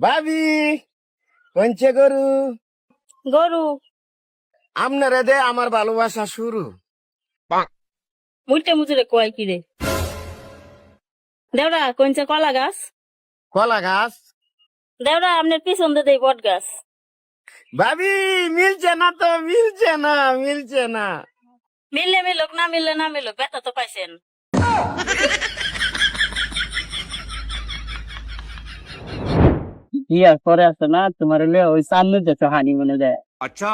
ভাবি কঞ্চে গরু গরু আপনারা দে আমার ভালোবাসা শুরু। মুইটে মুজুরে কয় কি রে দেওরা কইছে কলা গাছ কলা গাছ। দেওরা আপনার পিছন দিয়ে দেই বট গাছ ভাবি মিলছে না তো, মিলছে না, মিলছে না। মিললে মিলুক না মিললে না মিলুক বেতা তো পাইছেন। ইয়ার পরে আছে না তোমার ওই সামনে যেতে হানি মনে দেয়। अच्छा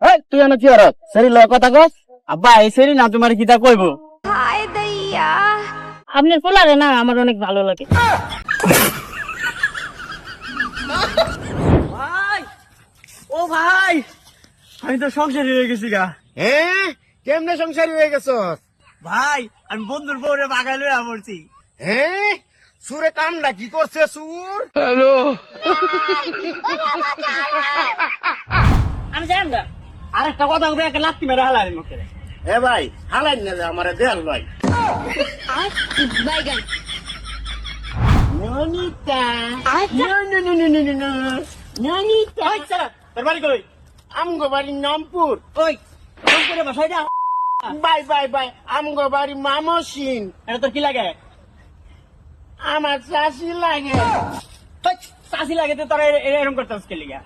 এই তুই এনে কি হরত সেরি ল কথা কস আব্বা এই সেরি না তোমার কিতা কইবো আপনার পোলারে না আমার অনেক ভালো লাগে। ভাই ও ভাই আমি তো সংসারী হয়ে গেছি গা। হ্যাঁ, কেমনে সংসারী হয়ে গেছ? ভাই আমি বন্ধুর বউরে বাগাই লইয়া পড়ছি। হ্যাঁ, সুরে কামটা কি করছে সুর? আমি যাই আমরা আর একটা কথা কবে একটা লাত্তি মেরে হালাই মুখে। এ ভাই হালাই না যে আমার দেয়াল ভাই। বাইগান ননিতা ননিতা ওই চল তোর বাড়ি কই? আমগো বাড়ি নামপুর। ওই ফোন করে বসাই যা। বাই বাই বাই আমগো বাড়ি মামসিন। এটা তোর কি লাগে? আমার চাষি লাগে। ওই চাষি লাগে তো তোর এরকম করতে হচ্ছে লিগা।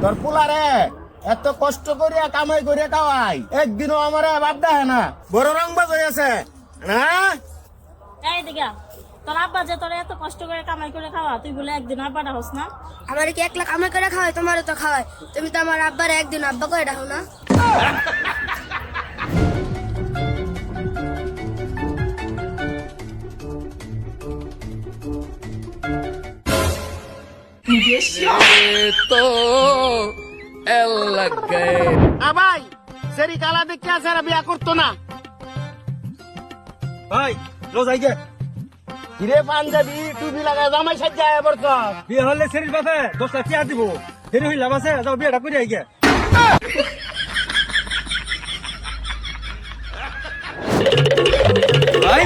তোর পোলারে এত কষ্ট করিয়া কামাই করিয়া খাওয়াই, একদিনও আমার বাপ দেয় না। বড় রংবাজ হয়ে আছে না। এই দিগা তোর আব্বা যে তোর এত কষ্ট করে কামাই করে খাওয়া তুই বলে একদিন আব্বাটা হস না। আমার কি 1 লাখ কামাই করে খাওয়াই, তোমারও তো খাওয়াই। তুমি তো আমার আব্বার একদিন আব্বা করে ডাকো না। ভাই সেরি কালা দেখে আছে আর বিয়া করতো না। ভাই রোজ আইগে হিরে পাঞ্জাবি টুপি লাগায় জামাই সাজ্জায় বর্ত। বিয়ে হলে শরীর বাপে 10 লাখ টাকা দিব। হেরি হই লাভ আছে যাও বিয়েটা করে আইগে। ভাই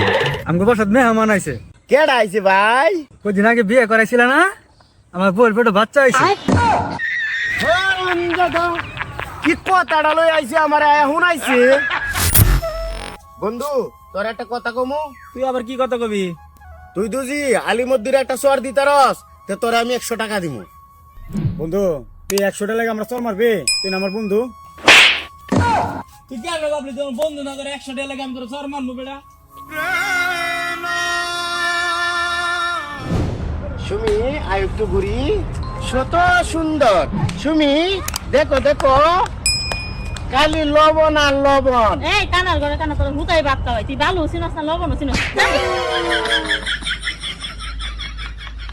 আমগো বাসাত মেহমান আইছে। কেডা আইছে ভাই? কদিন আগে বিয়ে করাইছিল না, আমার বউর পেটে বাচ্চা আইছে। কি কথাটা লই আইছে আমার এখন আইছে। বন্ধু তোর একটা কথা কমু। তুই আবার কি কথা কবি? তুই দুজি আলিমদ্দির একটা চর দিতারস, তো তোরে আমি 100 টাকা দিব। বন্ধু তুই 100 টাকা লাগে আমরা চল মারবি? তুই না আমার বন্ধু। তুই কি আগে ভাবলি তোর বন্ধু না করে 100 টাকা লাগে আমি তোর চর মারবো বেটা? সুমি আয় একটু ঘুরি। কত সুন্দর সুমি, দেখো দেখো খালি লবণ আর লবণ। এই কানার ঘরে কানা তোর হুতাই ভাত খাওয়াই তুই ভালো চিনস না লবণ চিনস।